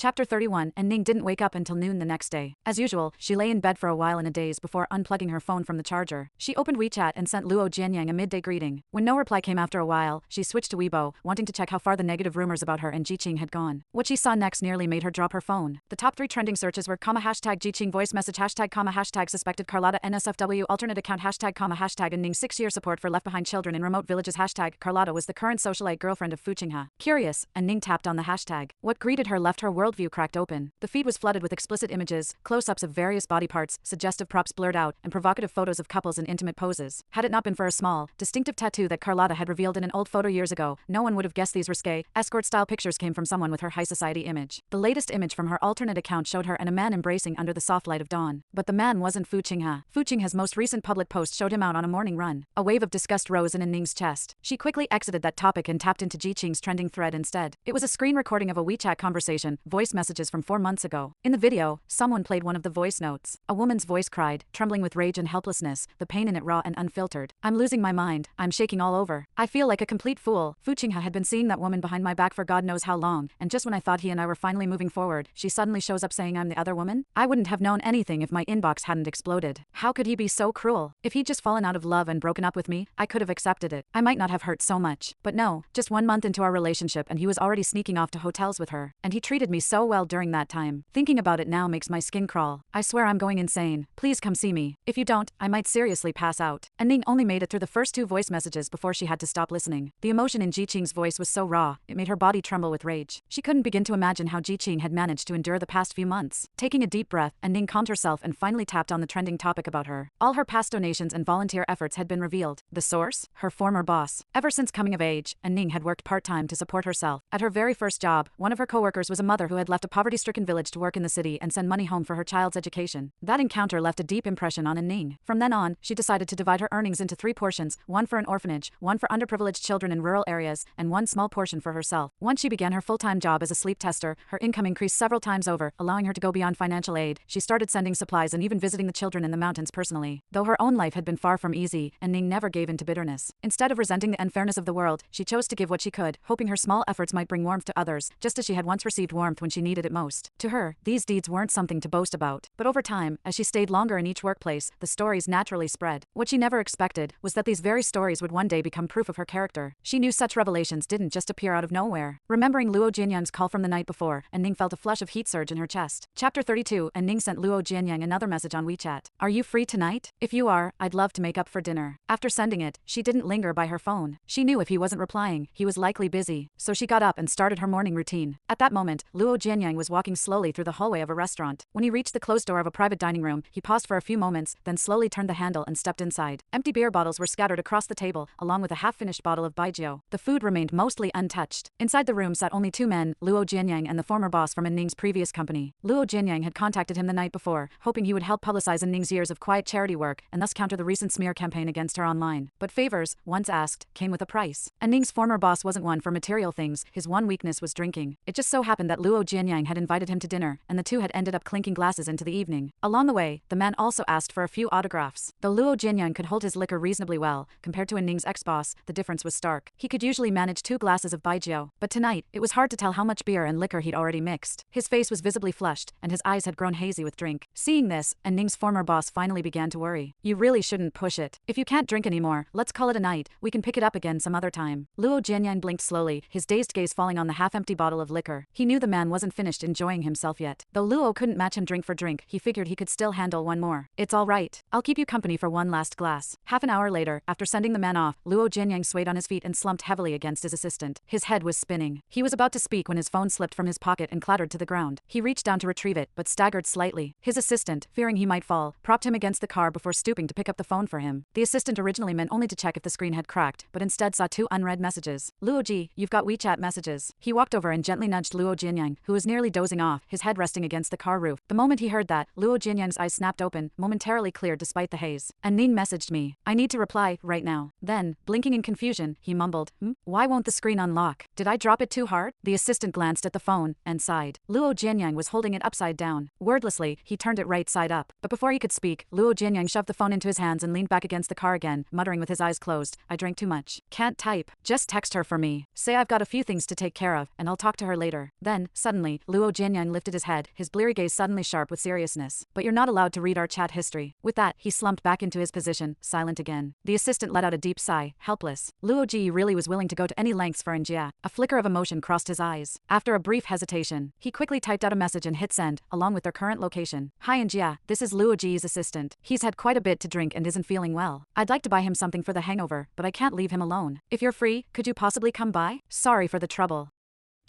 Chapter 31. And Ning didn't wake up until noon the next day. As usual, she lay in bed for a while in a daze before unplugging her phone from the charger. She opened WeChat and sent Luo Jianyang a midday greeting. When no reply came after a while, she switched to Weibo, wanting to check how far the negative rumors about her and Jiqing had gone. What she saw next nearly made her drop her phone. The top 3 trending searches were hashtag Jiqing voice message hashtag suspected Carlotta NSFW alternate account hashtag and Ning's 6-year support for left behind children in remote villages hashtag Carlotta was the current socialite girlfriend of Fu Qinghe. Curious, and Ning tapped on the hashtag. What greeted her left her worldview cracked open. The feed was flooded with explicit images, close-ups of various body parts, suggestive props blurred out, and provocative photos of couples in intimate poses. Had it not been for a small, distinctive tattoo that Carlotta had revealed in an old photo years ago, no one would have guessed these risque, escort-style pictures came from someone with her high society image. The latest image from her alternate account showed her and a man embracing under the soft light of dawn. But the man wasn't Fu Qinghe. Fu Qinghe's most recent public post showed him out on a morning run. A wave of disgust rose in Ning's chest. She quickly exited that topic and tapped into Jiqing's trending thread instead. It was a screen recording of a WeChat conversation, voice messages from 4 months ago. In the video, someone played one of the voice notes. A woman's voice cried, trembling with rage and helplessness, the pain in it raw and unfiltered. "I'm losing my mind. I'm shaking all over. I feel like a complete fool. Fu Qinghe had been seeing that woman behind my back for God knows how long, and just when I thought he and I were finally moving forward, she suddenly shows up saying I'm the other woman? I wouldn't have known anything if my inbox hadn't exploded. How could he be so cruel? If he'd just fallen out of love and broken up with me, I could have accepted it. I might not have hurt so much. But no, just 1 month into our relationship and he was already sneaking off to hotels with her. And he treated me so well during that time. Thinking about it now makes my skin crawl. I swear I'm going insane. Please come see me. If you don't, I might seriously pass out." And Ning only made it through the first 2 voice messages before she had to stop listening. The emotion in Jiqing's voice was so raw, it made her body tremble with rage. She couldn't begin to imagine how Jiqing had managed to endure the past few months. Taking a deep breath, and Ning calmed herself and finally tapped on the trending topic about her. All her past donations and volunteer efforts had been revealed. The source? Her former boss. Ever since coming of age, and Ning had worked part-time to support herself. At her very first job, one of her coworkers was a mother who had left a poverty-stricken village to work in the city and send money home for her child's education. That encounter left a deep impression on Ning. From then on, she decided to divide her earnings into 3 portions, one for an orphanage, one for underprivileged children in rural areas, and one small portion for herself. Once she began her full-time job as a sleep tester, her income increased several times over, allowing her to go beyond financial aid. She started sending supplies and even visiting the children in the mountains personally. Though her own life had been far from easy, and Ning never gave in to bitterness. Instead of resenting the unfairness of the world, she chose to give what she could, hoping her small efforts might bring warmth to others, just as she had once received warmth when she needed it most. To her, these deeds weren't something to boast about. But over time, as she stayed longer in each workplace, the stories naturally spread. What she never expected was that these very stories would one day become proof of her character. She knew such revelations didn't just appear out of nowhere. Remembering Luo Jianyang's call from the night before, and Ning felt a flush of heat surge in her chest. Chapter 32. And Ning sent Luo Jianyang another message on WeChat. "Are you free tonight? If you are, I'd love to make up for dinner." After sending it, she didn't linger by her phone. She knew if he wasn't replying, he was likely busy. So she got up and started her morning routine. At that moment, Luo Jianyang was walking slowly through the hallway of a restaurant. When he reached the closed door of a private dining room, he paused for a few moments, then slowly turned the handle and stepped inside. Empty beer bottles were scattered across the table, along with a half-finished bottle of baijiu. The food remained mostly untouched. Inside the room sat only 2 men, Luo Jianyang and the former boss from Ning's previous company. Luo Jianyang had contacted him the night before, hoping he would help publicize Ning's years of quiet charity work and thus counter the recent smear campaign against her online. But favors, once asked, came with a price. And Ning's former boss wasn't one for material things, his one weakness was drinking. It just so happened that Luo Jianyang had invited him to dinner, and the two had ended up clinking glasses into the evening. Along the way, the man also asked for a few autographs. Though Luo Jianyang could hold his liquor reasonably well, compared to Ning's ex-boss, the difference was stark. He could usually manage 2 glasses of baijiu, but tonight, it was hard to tell how much beer and liquor he'd already mixed. His face was visibly flushed, and his eyes had grown hazy with drink. Seeing this, and Ning's former boss finally began to worry. "You really shouldn't push it. If you can't drink anymore, let's call it a night. We can pick it up again some other time." Luo Jianyang blinked slowly, his dazed gaze falling on the half-empty bottle of liquor. He knew the man wasn't finished enjoying himself yet. Though Luo couldn't match him drink for drink, he figured he could still handle one more. "It's all right. I'll keep you company for one last glass." Half an hour later, after sending the man off, Luo Jianyang swayed on his feet and slumped heavily against his assistant. His head was spinning. He was about to speak when his phone slipped from his pocket and clattered to the ground. He reached down to retrieve it, but staggered slightly. His assistant, fearing he might fall, propped him against the car before stooping to pick up the phone for him. The assistant originally meant only to check if the screen had cracked, but instead saw 2 unread messages. "Luo Ji, you've got WeChat messages." He walked over and gently nudged Luo Jianyang, who was nearly dozing off, his head resting against the car roof. The moment he heard that, Luo Jianyang's eyes snapped open, momentarily cleared despite the haze. "And Ning messaged me. I need to reply, right now." Then, blinking in confusion, he mumbled, Why won't the screen unlock? Did I drop it too hard?" The assistant glanced at the phone, and sighed. Luo Jianyang was holding it upside down. Wordlessly, he turned it right side up. But before he could speak, Luo Jianyang shoved the phone into his hands and leaned back against the car again, muttering with his eyes closed, "I drank too much. Can't type. Just text her for me. Say I've got a few things to take care of, and I'll talk to her later." Then, suddenly suddenly, Luo Jianyang lifted his head, his bleary gaze suddenly sharp with seriousness. But you're not allowed to read our chat history. With that, he slumped back into his position, silent again. The assistant let out a deep sigh, helpless. Luo Ji really was willing to go to any lengths for Njia. A flicker of emotion crossed his eyes. After a brief hesitation, he quickly typed out a message and hit send, along with their current location. Hi Njia, this is Luo Ji's assistant. He's had quite a bit to drink and isn't feeling well. I'd like to buy him something for the hangover, but I can't leave him alone. If you're free, could you possibly come by? Sorry for the trouble.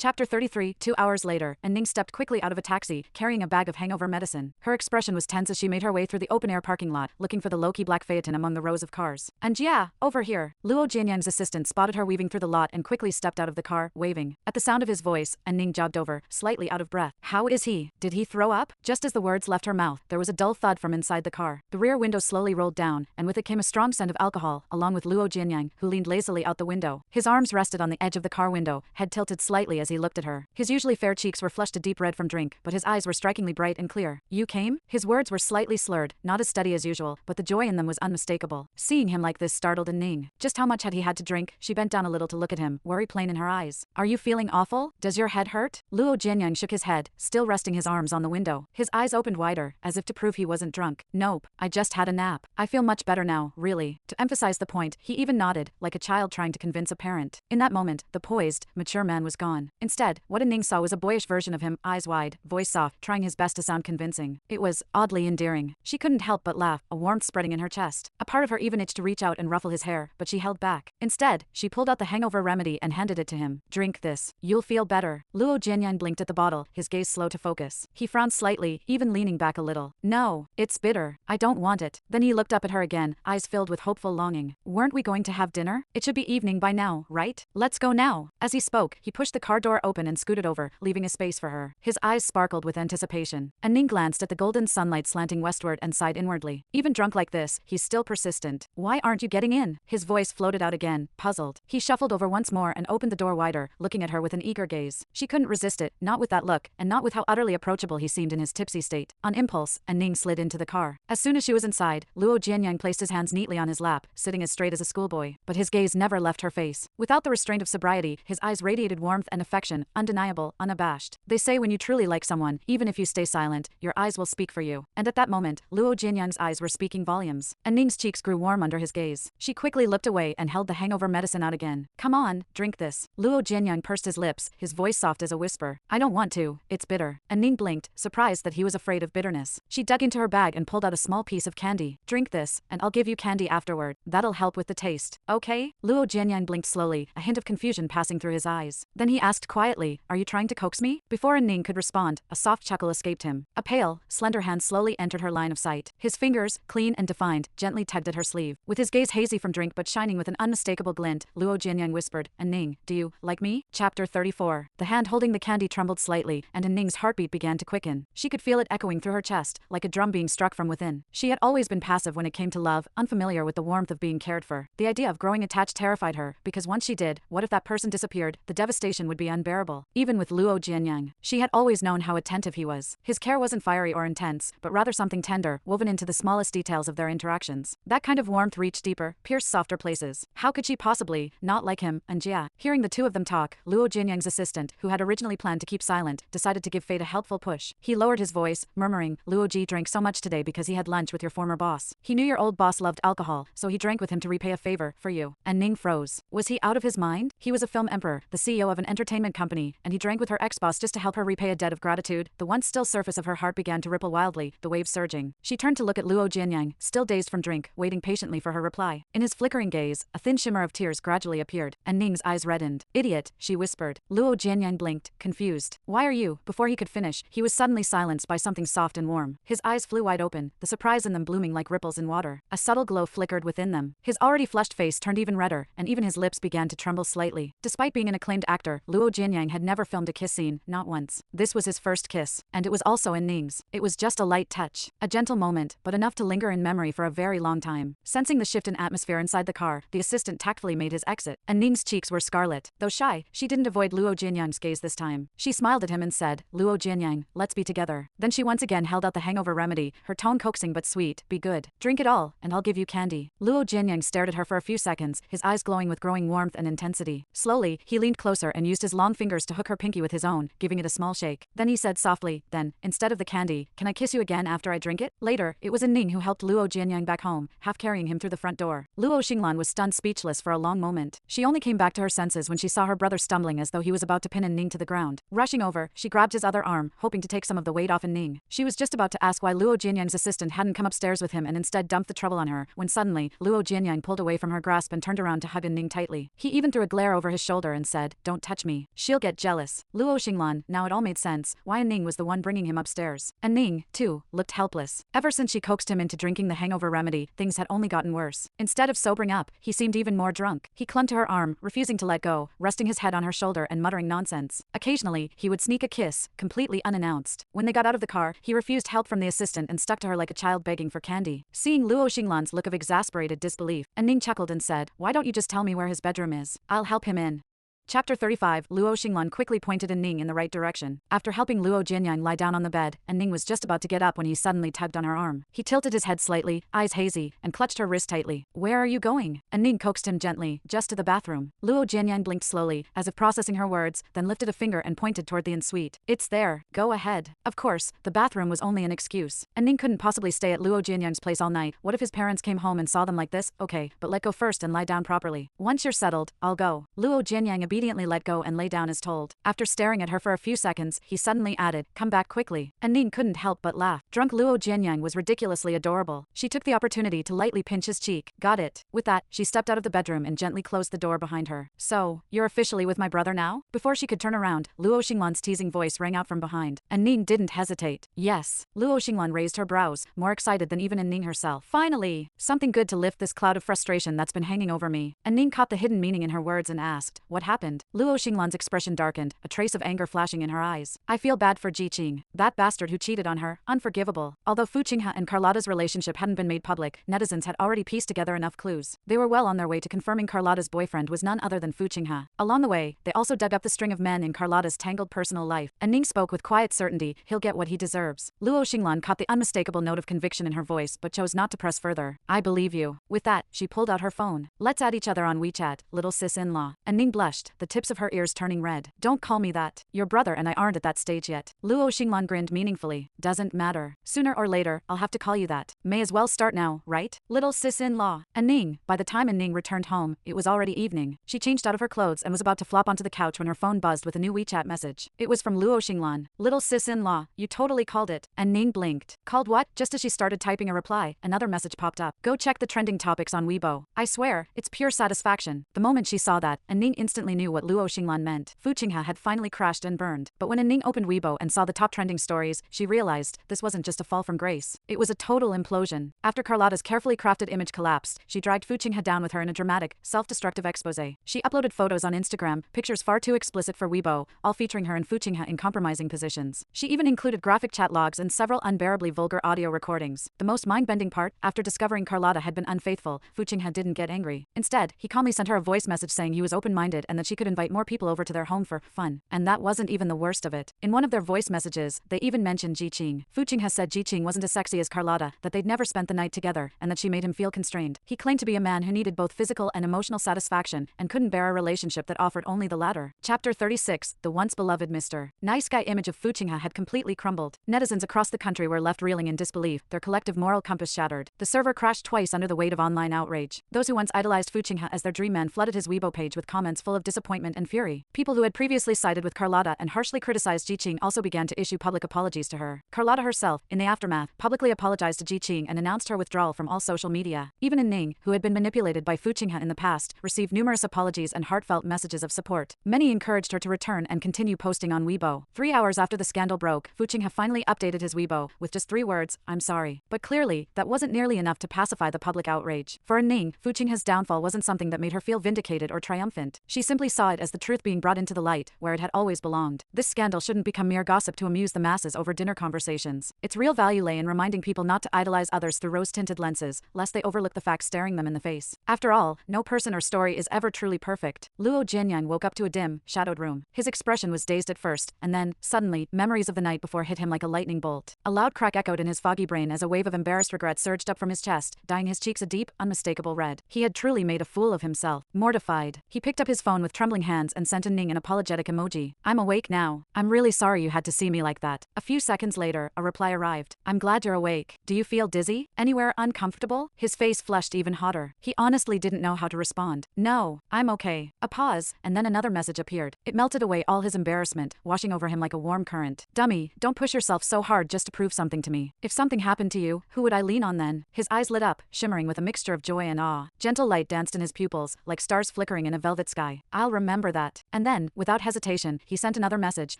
Chapter 33. 2 hours later, Ning stepped quickly out of a taxi, carrying a bag of hangover medicine. Her expression was tense as she made her way through the open-air parking lot, looking for the low-key black Phaeton among the rows of cars. Njia, over here. Luo Jianyang's assistant spotted her weaving through the lot and quickly stepped out of the car, waving. At the sound of his voice, Ning jogged over, slightly out of breath. How is he? Did he throw up? Just as the words left her mouth, there was a dull thud from inside the car. The rear window slowly rolled down, and with it came a strong scent of alcohol, along with Luo Jianyang, who leaned lazily out the window. His arms rested on the edge of the car window, head tilted slightly as he looked at her. His usually fair cheeks were flushed a deep red from drink, but his eyes were strikingly bright and clear. You came? His words were slightly slurred, not as steady as usual, but the joy in them was unmistakable. Seeing him like this startled Ning. Just how much had he had to drink? She bent down a little to look at him, worry plain in her eyes. Are you feeling awful? Does your head hurt? Luo Jianyang shook his head, still resting his arms on the window. His eyes opened wider, as if to prove he wasn't drunk. Nope, I just had a nap. I feel much better now, really. To emphasize the point, he even nodded, like a child trying to convince a parent. In that moment, the poised, mature man was gone. Instead, what Ning saw was a boyish version of him, eyes wide, voice soft, trying his best to sound convincing. It was oddly endearing. She couldn't help but laugh, a warmth spreading in her chest. A part of her even itched to reach out and ruffle his hair, but she held back. Instead, she pulled out the hangover remedy and handed it to him. Drink this. You'll feel better. Luo Jianyang blinked at the bottle, his gaze slow to focus. He frowned slightly, even leaning back a little. No, it's bitter. I don't want it. Then he looked up at her again, eyes filled with hopeful longing. Weren't we going to have dinner? It should be evening by now, right? Let's go now. As he spoke, he pushed the car door open and scooted over, leaving a space for her. His eyes sparkled with anticipation. Ning glanced at the golden sunlight slanting westward and sighed inwardly. Even drunk like this, he's still persistent. Why aren't you getting in? His voice floated out again, puzzled. He shuffled over once more and opened the door wider, looking at her with an eager gaze. She couldn't resist it, not with that look, and not with how utterly approachable he seemed in his tipsy state. On impulse, Ning slid into the car. As soon as she was inside, Luo Jianyang placed his hands neatly on his lap, sitting as straight as a schoolboy. But his gaze never left her face. Without the restraint of sobriety, his eyes radiated warmth and affection, undeniable, unabashed. They say when you truly like someone, even if you stay silent, your eyes will speak for you. And at that moment, Luo Jianyang's eyes were speaking volumes. Ning's cheeks grew warm under his gaze. She quickly looked away and held the hangover medicine out again. Come on, drink this. Luo Jianyang pursed his lips, his voice soft as a whisper. I don't want to, it's bitter. Ning blinked, surprised that he was afraid of bitterness. She dug into her bag and pulled out a small piece of candy. Drink this, and I'll give you candy afterward. That'll help with the taste. Okay? Luo Jianyang blinked slowly, a hint of confusion passing through his eyes. Then he asked quietly, are you trying to coax me? Before Ning could respond, a soft chuckle escaped him. A pale, slender hand slowly entered her line of sight. His fingers, clean and defined, gently tugged at her sleeve. With his gaze hazy from drink but shining with an unmistakable glint, Luo Jianyang whispered, Ning, do you like me? Chapter 34. The hand holding the candy trembled slightly, and Ning's heartbeat began to quicken. She could feel it echoing through her chest, like a drum being struck from within. She had always been passive when it came to love, unfamiliar with the warmth of being cared for. The idea of growing attached terrified her, because once she did, what if that person disappeared? The devastation would be unbearable. Even with Luo Jianyang, she had always known how attentive he was. His care wasn't fiery or intense, but rather something tender, woven into the smallest details of their interactions. That kind of warmth reached deeper, pierced softer places. How could she possibly not like him? Njia. Hearing the two of them talk, Luo Jianyang's assistant, who had originally planned to keep silent, decided to give fate a helpful push. He lowered his voice, murmuring, Luo Ji drank so much today because he had lunch with your former boss. He knew your old boss loved alcohol, so he drank with him to repay a favor for you. And Ning froze. Was he out of his mind? He was a film emperor, the CEO of an entertainment company, and he drank with her ex-boss just to help her repay a debt of gratitude. The once still surface of her heart began to ripple wildly, the waves surging. She turned to look at Luo Jianyang, still dazed from drink, waiting patiently for her reply. In his flickering gaze, a thin shimmer of tears gradually appeared, and Ning's eyes reddened. Idiot, she whispered. Luo Jianyang blinked, confused. Why are you? Before he could finish, he was suddenly silenced by something soft and warm. His eyes flew wide open, the surprise in them blooming like ripples in water. A subtle glow flickered within them. His already flushed face turned even redder, and even his lips began to tremble slightly. Despite being an acclaimed actor, Luo Jianyang had never filmed a kiss scene, not once. This was his first kiss, and it was also in Ning's. It was just a light touch, a gentle moment, but enough to linger in memory for a very long time. Sensing the shift in atmosphere inside the car, the assistant tactfully made his exit, and Ning's cheeks were scarlet. Though shy, she didn't avoid Luo Jianyang's gaze this time. She smiled at him and said, Luo Jianyang, let's be together. Then she once again held out the hangover remedy, her tone coaxing but sweet. Be good. Drink it all, and I'll give you candy. Luo Jianyang stared at her for a few seconds, his eyes glowing with growing warmth and intensity. Slowly, he leaned closer and used his long fingers to hook her pinky with his own, giving it a small shake. Then he said softly, then, instead of the candy, can I kiss you again after I drink it? Later, it was Ning who helped Luo Jianyang back home, half carrying him through the front door. Luo Xinglan was stunned speechless for a long moment. She only came back to her senses when she saw her brother stumbling as though he was about to pin Ning to the ground. Rushing over, she grabbed his other arm, hoping to take some of the weight off Ning. She was just about to ask why Luo Jianyang's assistant hadn't come upstairs with him and instead dumped the trouble on her, when suddenly, Luo Jianyang pulled away from her grasp and turned around to hug Ning tightly. He even threw a glare over his shoulder and said, "Don't touch me. She'll get jealous." Luo Xinglan, now it all made sense, why Ning was the one bringing him upstairs. And Ning, too, looked helpless. Ever since she coaxed him into drinking the hangover remedy, things had only gotten worse. Instead of sobering up, he seemed even more drunk. He clung to her arm, refusing to let go, resting his head on her shoulder and muttering nonsense. Occasionally, he would sneak a kiss, completely unannounced. When they got out of the car, he refused help from the assistant and stuck to her like a child begging for candy. Seeing Luo Xinglan's look of exasperated disbelief, Ning chuckled and said, "Why don't you just tell me where his bedroom is? I'll help him in." Chapter 35. Luo Xinglan quickly pointed Ning in the right direction. After helping Luo Jianyang lie down on the bed, Ning was just about to get up when he suddenly tugged on her arm. He tilted his head slightly, eyes hazy, and clutched her wrist tightly. "Where are you going?" Ning coaxed him gently, "Just to the bathroom." Luo Jianyang blinked slowly, as if processing her words, then lifted a finger and pointed toward the ensuite. "It's there. Go ahead." Of course, the bathroom was only an excuse. Ning couldn't possibly stay at Luo Jianyang's place all night. What if his parents came home and saw them like this? Okay, but let go first and lie down properly. "Once you're settled, I'll go." Luo Jianyang obediently let go and lay down as told. After staring at her for a few seconds, he suddenly added, "Come back quickly." Ning couldn't help but laugh. Drunk Luo Jianyang was ridiculously adorable. She took the opportunity to lightly pinch his cheek. Got it. With that, she stepped out of the bedroom and gently closed the door behind her. "So, you're officially with my brother now?" Before she could turn around, Luo Xinglan's teasing voice rang out from behind. Ning didn't hesitate. "Yes." Luo Xinglan raised her brows, more excited than even Ning herself. "Finally! Something good to lift this cloud of frustration that's been hanging over me." Ning caught the hidden meaning in her words and asked, "What happened?" Luo Xinglan's expression darkened, a trace of anger flashing in her eyes. "I feel bad for Ji Qing. That bastard who cheated on her. Unforgivable." Although Fu Qinghe and Carlotta's relationship hadn't been made public, netizens had already pieced together enough clues. They were well on their way to confirming Carlotta's boyfriend was none other than Fu Qinghe. Along the way, they also dug up the string of men in Carlotta's tangled personal life. Ning spoke with quiet certainty, "He'll get what he deserves." Luo Xinglan caught the unmistakable note of conviction in her voice but chose not to press further. "I believe you." With that, she pulled out her phone. "Let's add each other on WeChat, little sis-in-law." Ning blushed, the tips of her ears turning red. "Don't call me that. Your brother and I aren't at that stage yet." Luo Xinglan grinned meaningfully. "Doesn't matter. Sooner or later, I'll have to call you that. May as well start now, right? Little sis-in-law." Ning. By the time Ning returned home, it was already evening. She changed out of her clothes and was about to flop onto the couch when her phone buzzed with a new WeChat message. It was from Luo Xinglan. "Little sis-in-law, you totally called it." Ning blinked. "Called what?" Just as she started typing a reply, another message popped up. "Go check the trending topics on Weibo. I swear, it's pure satisfaction." The moment she saw that, Ning instantly knew what Luo Xinglan meant. Fu Qinghe had finally crashed and burned. But when Ning opened Weibo and saw the top trending stories, she realized this wasn't just a fall from grace. It was a total implosion. After Carlotta's carefully crafted image collapsed, she dragged Fu Qinghe down with her in a dramatic, self-destructive expose. She uploaded photos on Instagram, pictures far too explicit for Weibo, all featuring her and Fu Qinghe in compromising positions. She even included graphic chat logs and several unbearably vulgar audio recordings. The most mind-bending part, after discovering Carlotta had been unfaithful, Fu Qinghe didn't get angry. Instead, he calmly sent her a voice message saying he was open-minded and that she could invite more people over to their home for fun. And that wasn't even the worst of it. In one of their voice messages, they even mentioned Ji Qing. Fu Qinghe said Ji Qing wasn't as sexy as Carlotta, that they'd never spent the night together, and that she made him feel constrained. He claimed to be a man who needed both physical and emotional satisfaction, and couldn't bear a relationship that offered only the latter. Chapter 36. The once beloved Mr. Nice Guy image of Fu Qinghe had completely crumbled. Netizens across the country were left reeling in disbelief, their collective moral compass shattered. The server crashed twice under the weight of online outrage. Those who once idolized Fu Qinghe as their dream man flooded his Weibo page with comments full of disappointment and fury. People who had previously sided with Carlotta and harshly criticized Ji Qing also began to issue public apologies to her. Carlotta herself, in the aftermath, publicly apologized to Ji Qing and announced her withdrawal from all social media. Even Ning, who had been manipulated by Fu Qinghe in the past, received numerous apologies and heartfelt messages of support. Many encouraged her to return and continue posting on Weibo. 3 hours after the scandal broke, Fu Qinghe finally updated his Weibo with just 3 words, "I'm sorry." But clearly, that wasn't nearly enough to pacify the public outrage. For Ning, Fu Qinghe's downfall wasn't something that made her feel vindicated or triumphant. She simply saw it as the truth being brought into the light, where it had always belonged. This scandal shouldn't become mere gossip to amuse the masses over dinner conversations. Its real value lay in reminding people not to idolize others through rose-tinted lenses, lest they overlook the facts staring them in the face. After all, no person or story is ever truly perfect. Luo Jianyang woke up to a dim, shadowed room. His expression was dazed at first, and then, suddenly, memories of the night before hit him like a lightning bolt. A loud crack echoed in his foggy brain as a wave of embarrassed regret surged up from his chest, dyeing his cheeks a deep, unmistakable red. He had truly made a fool of himself. Mortified, he picked up his phone with trembling hands and sent Ning an apologetic emoji. I'm awake now. I'm really sorry you had to see me like that. A few seconds later, a reply arrived. I'm glad you're awake. Do you feel dizzy? Anywhere uncomfortable? His face flushed even hotter. He honestly didn't know how to respond. No, I'm okay. A pause, and then another message appeared. It melted away all his embarrassment, washing over him like a warm current. Dummy, don't push yourself so hard just to prove something to me. If something happened to you, who would I lean on then? His eyes lit up, shimmering with a mixture of joy and awe. Gentle light danced in his pupils, like stars flickering in a velvet sky. I'll remember that. And then, without hesitation, he sent another message.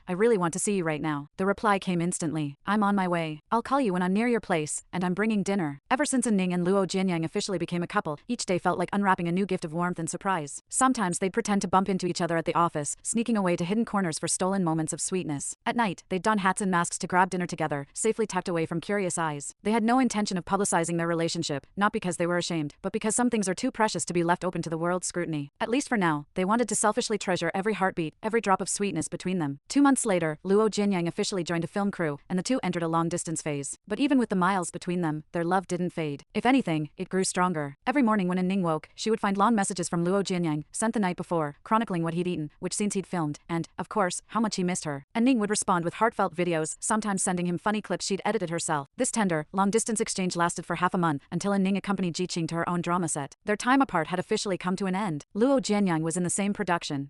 I really want to see you right now. The reply came instantly. I'm on my way. I'll call you when I'm near your place, and I'm bringing dinner. Ever since Ning and Luo Jianyang officially became a couple, each day felt like unwrapping a new gift of warmth and surprise. Sometimes they'd pretend to bump into each other at the office, sneaking away to hidden corners for stolen moments of sweetness. At night, they'd don hats and masks to grab dinner together, safely tucked away from curious eyes. They had no intention of publicizing their relationship, not because they were ashamed, but because some things are too precious to be left open to the world's scrutiny. At least for now, they wanted to selfishly treasure every heartbeat, every drop of sweetness between them. 2 months later, Luo Jianyang officially joined a film crew, and the two entered a long-distance phase. But even with the miles between them, their love didn't fade. If anything, it grew stronger. Every morning when Ning woke, she would find long messages from Luo Jianyang, sent the night before, chronicling what he'd eaten, which scenes he'd filmed, and, of course, how much he missed her. And Ning would respond with heartfelt videos, sometimes sending him funny clips she'd edited herself. This tender, long-distance exchange lasted for half a month, until Ning accompanied Jiqing to her own drama set. Their time apart had officially come to an end. Luo Jianyang was in the same production.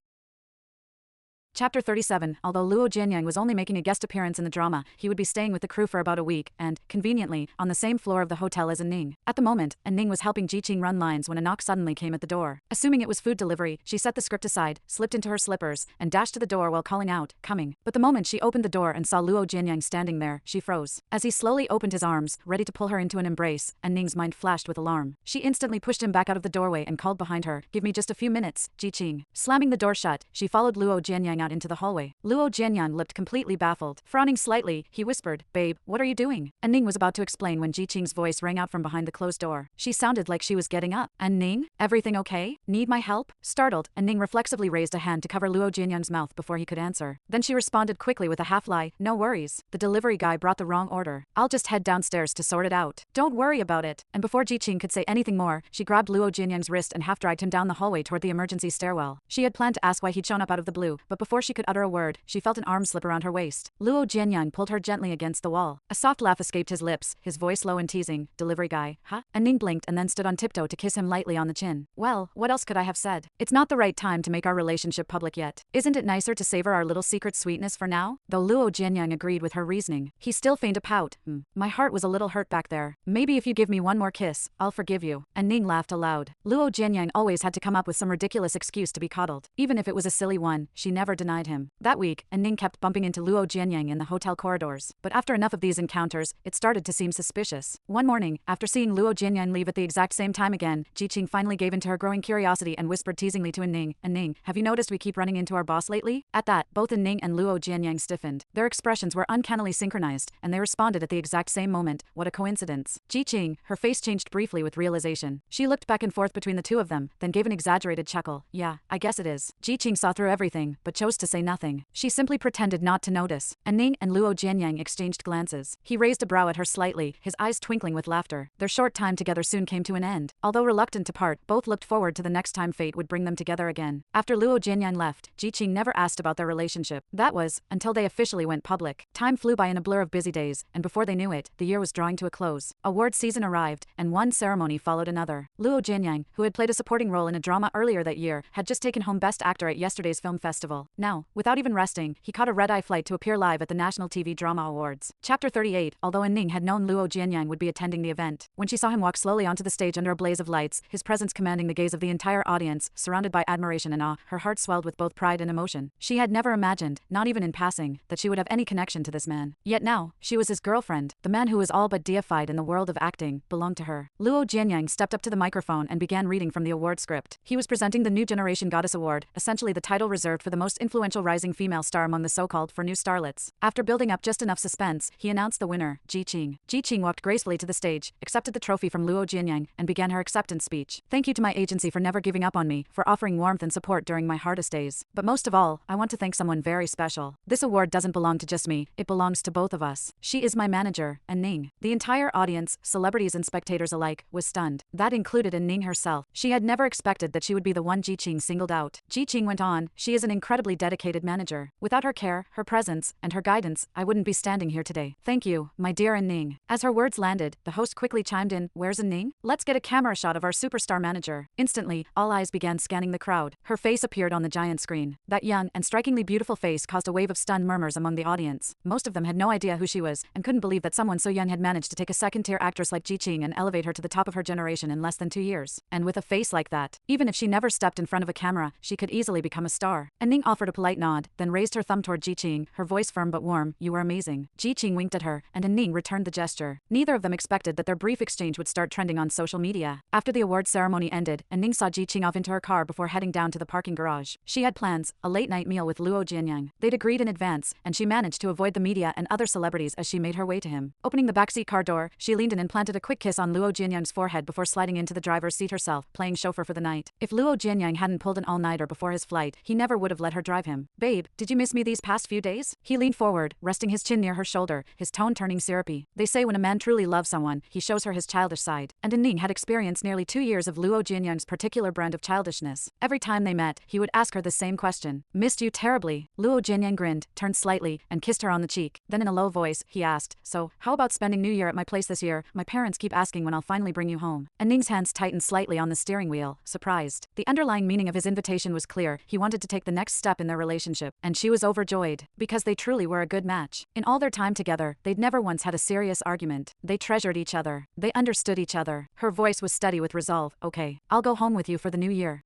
Chapter 37. Although Luo Jianyang was only making a guest appearance in the drama, he would be staying with the crew for about a week, and, conveniently, on the same floor of the hotel as Ning. At the moment, Ning was helping Jiqing run lines when a knock suddenly came at the door. Assuming it was food delivery, she set the script aside, slipped into her slippers, and dashed to the door while calling out, "Coming." But the moment she opened the door and saw Luo Jianyang standing there, she froze. As he slowly opened his arms, ready to pull her into an embrace, Ning's mind flashed with alarm. She instantly pushed him back out of the doorway and called behind her, "Give me just a few minutes, Jiqing." Slamming the door shut, she followed Luo Jianyang out into the hallway. Luo Jianyang looked completely baffled. Frowning slightly, he whispered, "Babe, what are you doing?" And Ning was about to explain when Jiqing's voice rang out from behind the closed door. She sounded like she was getting up. "And Ning? Everything okay? Need my help?" Startled, Ning reflexively raised a hand to cover Luo Jianyang's mouth before he could answer. Then she responded quickly with a half-lie, "No worries. The delivery guy brought the wrong order. I'll just head downstairs to sort it out. Don't worry about it." And before Jiqing could say anything more, she grabbed Luo Jianyang's wrist and half-dragged him down the hallway toward the emergency stairwell. She had planned to ask why he'd shown up out of the blue, but before she could utter a word, she felt an arm slip around her waist. Luo Jianyang pulled her gently against the wall. A soft laugh escaped his lips, his voice low and teasing. "Delivery guy, huh?" And Ning blinked and then stood on tiptoe to kiss him lightly on the chin. Well, what else could I have said? It's not the right time to make our relationship public yet. Isn't it nicer to savor our little secret sweetness for now? Though Luo Jianyang agreed with her reasoning, he still feigned a pout. My heart was a little hurt back there. Maybe if you give me one more kiss, I'll forgive you." And Ning laughed aloud. Luo Jianyang always had to come up with some ridiculous excuse to be coddled. Even if it was a silly one, she never denied him. That week, Ning kept bumping into Luo Jianyang in the hotel corridors. But after enough of these encounters, it started to seem suspicious. One morning, after seeing Luo Jianyang leave at the exact same time again, Jiqing finally gave in to her growing curiosity and whispered teasingly to Ning, "Ning, have you noticed we keep running into our boss lately?" At that, both Ning and Luo Jianyang stiffened. Their expressions were uncannily synchronized, and they responded at the exact same moment. What a coincidence. Jiqing, her face changed briefly with realization. She looked back and forth between the two of them, then gave an exaggerated chuckle. "Yeah, I guess it is." Jiqing saw through everything, but chose to say nothing. She simply pretended not to notice. And Ning and Luo Jianyang exchanged glances. He raised a brow at her slightly, his eyes twinkling with laughter. Their short time together soon came to an end. Although reluctant to part, both looked forward to the next time fate would bring them together again. After Luo Jianyang left, Jiqing never asked about their relationship. That was, until they officially went public. Time flew by in a blur of busy days, and before they knew it, the year was drawing to a close. Award season arrived, and one ceremony followed another. Luo Jianyang, who had played a supporting role in a drama earlier that year, had just taken home Best Actor at yesterday's film festival. Now, without even resting, he caught a red-eye flight to appear live at the National TV Drama Awards. Chapter 38. Although Ning had known Luo Jianyang would be attending the event, when she saw him walk slowly onto the stage under a blaze of lights, his presence commanding the gaze of the entire audience, surrounded by admiration and awe, her heart swelled with both pride and emotion. She had never imagined, not even in passing, that she would have any connection to this man. Yet now, she was his girlfriend. The man who was all but deified in the world of acting belonged to her. Luo Jianyang stepped up to the microphone and began reading from the award script. He was presenting the New Generation Goddess Award, essentially the title reserved for the most influential rising female star among the so-called for new starlets. After building up just enough suspense, he announced the winner, Ji Qing. Ji Qing walked gracefully to the stage, accepted the trophy from Luo Jianyang, and began her acceptance speech. Thank you to my agency for never giving up on me, for offering warmth and support during my hardest days. But most of all, I want to thank someone very special. This award doesn't belong to just me, it belongs to both of us. She is my manager, Ning. The entire audience, celebrities and spectators alike, was stunned. That included Ning herself. She had never expected that she would be the one Ji Qing singled out. Ji Qing went on, she is an incredibly dedicated manager. Without her care, her presence, and her guidance, I wouldn't be standing here today. Thank you, my dear Ning. As her words landed, the host quickly chimed in, where's Ning? Let's get a camera shot of our superstar manager. Instantly, all eyes began scanning the crowd. Her face appeared on the giant screen. That young and strikingly beautiful face caused a wave of stunned murmurs among the audience. Most of them had no idea who she was, and couldn't believe that someone so young had managed to take a second-tier actress like Ji Qing and elevate her to the top of her generation in less than 2 years. And with a face like that, even if she never stepped in front of a camera, she could easily become a star. Ning offered a polite nod, then raised her thumb toward Ji Qing, her voice firm but warm, you were amazing. Ji Qing winked at her, and Ning returned the gesture. Neither of them expected that their brief exchange would start trending on social media. After the awards ceremony ended, Ning saw Ji Qing off into her car before heading down to the parking garage. She had plans, a late-night meal with Luo Jianyang. They'd agreed in advance, and she managed to avoid the media and other celebrities as she made her way to him. Opening the backseat car door, she leaned in and planted a quick kiss on Luo Jianyang's forehead before sliding into the driver's seat herself, playing chauffeur for the night. If Luo Jianyang hadn't pulled an all-nighter before his flight, he never would have let her drive him. Babe, did you miss me these past few days? He leaned forward, resting his chin near her shoulder, his tone turning syrupy. They say when a man truly loves someone, he shows her his childish side. And Ning had experienced nearly 2 years of Luo Jianyang's particular brand of childishness. Every time they met, he would ask her the same question. Missed you terribly. Luo Jianyang grinned, turned slightly, and kissed her on the cheek. Then in a low voice, he asked, so, how about spending New Year at my place this year? My parents keep asking when I'll finally bring you home. And Ning's hands tightened slightly on the steering wheel, surprised. The underlying meaning of his invitation was clear. He wanted to take the next step in their relationship, and she was overjoyed, because they truly were a good match. In all their time together, they'd never once had a serious argument. They treasured each other. They understood each other. Her voice was steady with resolve. Okay, I'll go home with you for the new year.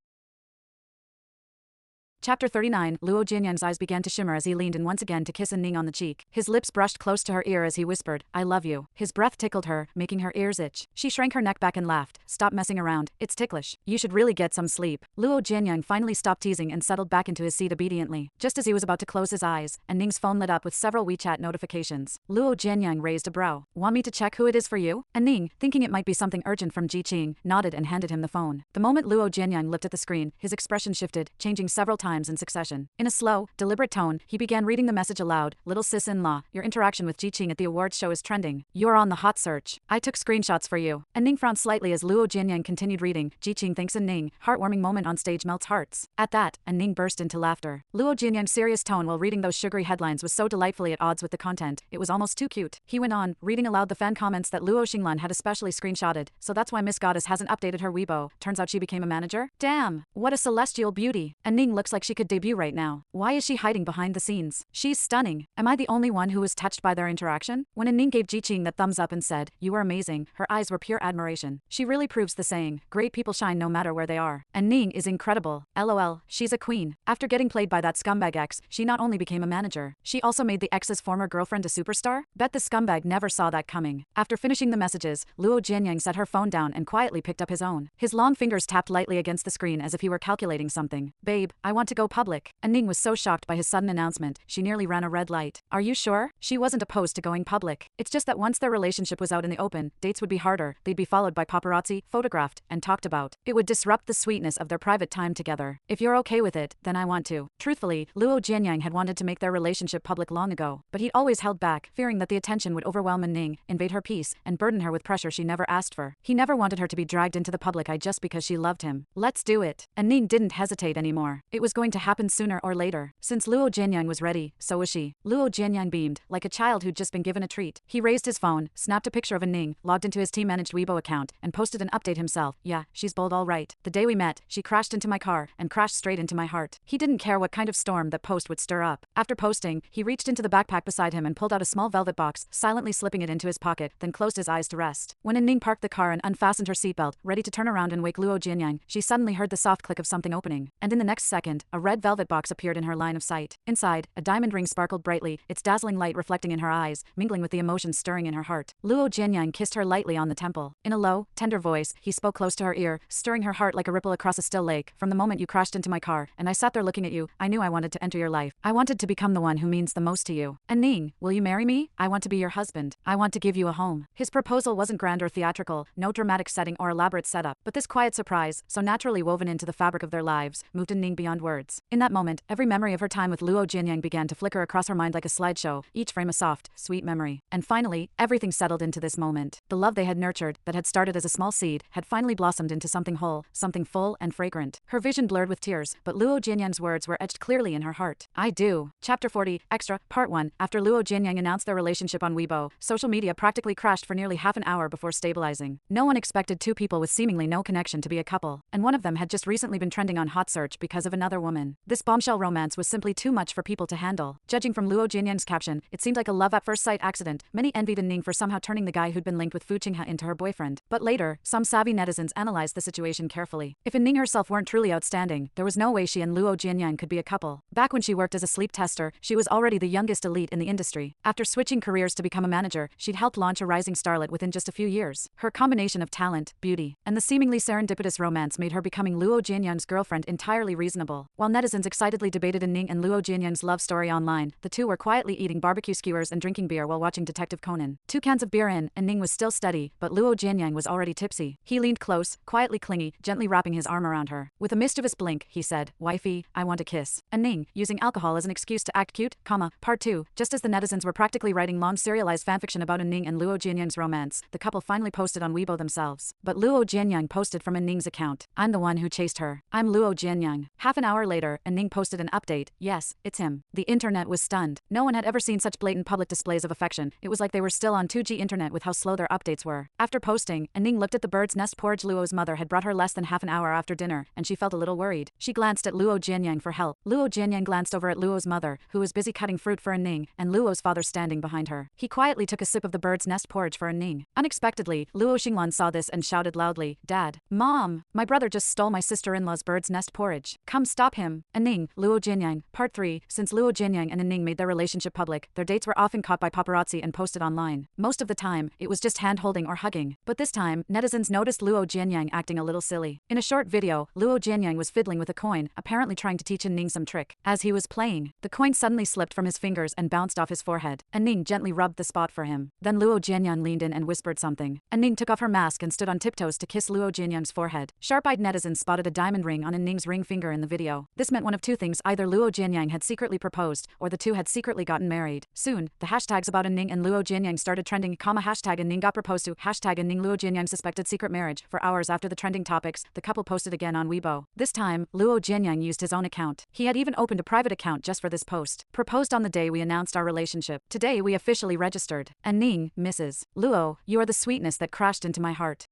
Chapter 39, Luo Jianyang's eyes began to shimmer as he leaned in once again to kiss Ning on the cheek. His lips brushed close to her ear as he whispered, I love you. His breath tickled her, making her ears itch. She shrank her neck back and laughed. Stop messing around. It's ticklish. You should really get some sleep. Luo Jianyang finally stopped teasing and settled back into his seat obediently. Just as he was about to close his eyes, Ning's phone lit up with several WeChat notifications. Luo Jianyang raised a brow. Want me to check who it is for you? Ning, thinking it might be something urgent from Ji Qing, nodded and handed him the phone. The moment Luo Jianyang looked at the screen, his expression shifted, changing several times in succession. In a slow, deliberate tone, he began reading the message aloud. Little sis-in-law, your interaction with Ji Qing at the awards show is trending. You're on the hot search. I took screenshots for you. Ning frowned slightly as Luo Jianyang continued reading. Ji Qing thanks Ning. Heartwarming moment on stage melts hearts. At that, Ning burst into laughter. Luo Jianyang's serious tone while reading those sugary headlines was so delightfully at odds with the content. It was almost too cute. He went on, reading aloud the fan comments that Luo Xinglan had especially screenshotted. So that's why Miss Goddess hasn't updated her Weibo. Turns out she became a manager? Damn, what a celestial beauty. Ning looks like she could debut right now. Why is she hiding behind the scenes? She's stunning. Am I the only one who was touched by their interaction? When Ning gave Ji Qing that thumbs up and said, you were amazing, her eyes were pure admiration. She really proves the saying, great people shine no matter where they are. And Ning is incredible. LOL, she's a queen. After getting played by that scumbag ex, she not only became a manager, she also made the ex's former girlfriend a superstar? Bet the scumbag never saw that coming. After finishing the messages, Luo Jianyang set her phone down and quietly picked up his own. His long fingers tapped lightly against the screen as if he were calculating something. Babe, I want to go public. Ning was so shocked by his sudden announcement, she nearly ran a red light. Are you sure? She wasn't opposed to going public. It's just that once their relationship was out in the open, dates would be harder, they'd be followed by paparazzi, photographed, and talked about. It would disrupt the sweetness of their private time together. If you're okay with it, then I want to. Truthfully, Luo Jianyang had wanted to make their relationship public long ago, but he'd always held back, fearing that the attention would overwhelm Ning, invade her peace, and burden her with pressure she never asked for. He never wanted her to be dragged into the public eye just because she loved him. Let's do it. Ning didn't hesitate anymore. It was going to happen sooner or later. Since Luo Jianyang was ready, so was she. Luo Jianyang beamed, like a child who'd just been given a treat. He raised his phone, snapped a picture of Ning, logged into his team-managed Weibo account, and posted an update himself. Yeah, she's bold all right. The day we met, she crashed into my car, and crashed straight into my heart. He didn't care what kind of storm that post would stir up. After posting, he reached into the backpack beside him and pulled out a small velvet box, silently slipping it into his pocket, then closed his eyes to rest. When Ning parked the car and unfastened her seatbelt, ready to turn around and wake Luo Jianyang, she suddenly heard the soft click of something opening. And in the next second, moment, a red velvet box appeared in her line of sight. Inside, a diamond ring sparkled brightly, its dazzling light reflecting in her eyes, mingling with the emotions stirring in her heart. Luo Jianyang kissed her lightly on the temple. In a low, tender voice, he spoke close to her ear, stirring her heart like a ripple across a still lake. From the moment you crashed into my car, and I sat there looking at you, I knew I wanted to enter your life. I wanted to become the one who means the most to you. And Ning, will you marry me? I want to be your husband. I want to give you a home. His proposal wasn't grand or theatrical, no dramatic setting or elaborate setup, but this quiet surprise, so naturally woven into the fabric of their lives, moved Ning beyond words. In that moment, every memory of her time with Luo Jianyang began to flicker across her mind like a slideshow, each frame a soft, sweet memory. And finally, everything settled into this moment. The love they had nurtured, that had started as a small seed, had finally blossomed into something whole, something full and fragrant. Her vision blurred with tears, but Luo Jianyang's words were etched clearly in her heart. I do. Chapter 40, Extra, Part 1. After Luo Jianyang announced their relationship on Weibo, social media practically crashed for nearly half an hour before stabilizing. No one expected two people with seemingly no connection to be a couple, and one of them had just recently been trending on Hot Search because of another woman. This bombshell romance was simply too much for people to handle. Judging from Luo Jianyang's caption, it seemed like a love at first sight accident. Many envied Ning for somehow turning the guy who'd been linked with Fu Qinghe into her boyfriend. But later, some savvy netizens analyzed the situation carefully. If Ning herself weren't truly outstanding, there was no way she and Luo Jianyang could be a couple. Back when she worked as a sleep tester, she was already the youngest elite in the industry. After switching careers to become a manager, she'd helped launch a rising starlet within just a few years. Her combination of talent, beauty, and the seemingly serendipitous romance made her becoming Luo Jianyang's girlfriend entirely reasonable. While netizens excitedly debated Ning and Luo Jianyang's love story online, the two were quietly eating barbecue skewers and drinking beer while watching Detective Conan. 2 cans of beer in, and Ning was still steady, but Luo Jianyang was already tipsy. He leaned close, quietly clingy, gently wrapping his arm around her. With a mischievous blink, he said, "Wifey, I want a kiss." And Ning, using alcohol as an excuse to act cute, Part 2. Just as the netizens were practically writing long serialized fanfiction about Ning and Luo Jianyang's romance, the couple finally posted on Weibo themselves. But Luo Jianyang posted from Ning's account. I'm the one who chased her. I'm Luo Jianyang. Half an hour later, Ning posted an update. Yes, it's him. The internet was stunned. No one had ever seen such blatant public displays of affection. It was like they were still on 2G internet with how slow their updates were. After posting, Ning looked at the bird's nest porridge Luo's mother had brought her less than half an hour after dinner, and she felt a little worried. She glanced at Luo Jianyang for help. Luo Jianyang glanced over at Luo's mother, who was busy cutting fruit for Ning, and Luo's father standing behind her. He quietly took a sip of the bird's nest porridge for Ning. Unexpectedly, Luo Xinglan saw this and shouted loudly, "Dad! Mom! My brother just stole my sister-in-law's bird's nest porridge. Come stop him." Ning, Luo Jianyang, Part 3. Since Luo Jianyang and Ning made their relationship public, their dates were often caught by paparazzi and posted online. Most of the time, it was just hand-holding or hugging. But this time, netizens noticed Luo Jianyang acting a little silly. In a short video, Luo Jianyang was fiddling with a coin, apparently trying to teach Ning some trick. As he was playing, the coin suddenly slipped from his fingers and bounced off his forehead. Ning gently rubbed the spot for him. Then Luo Jianyang leaned in and whispered something. Ning took off her mask and stood on tiptoes to kiss Luo Jianyang's forehead. Sharp-eyed netizens spotted a diamond ring on Ning's ring finger in the video. This meant one of two things: either Luo Jianyang had secretly proposed, or the two had secretly gotten married. Soon, the hashtags about Ning and Luo Jianyang started trending, hashtag Ning got proposed to, hashtag Ning Luo Jianyang suspected secret marriage. For hours after the trending topics, the couple posted again on Weibo. This time, Luo Jianyang used his own account. He had even opened a private account just for this post. Proposed on the day we announced our relationship. Today we officially registered. And Ning, Mrs. Luo, you are the sweetness that crashed into my heart.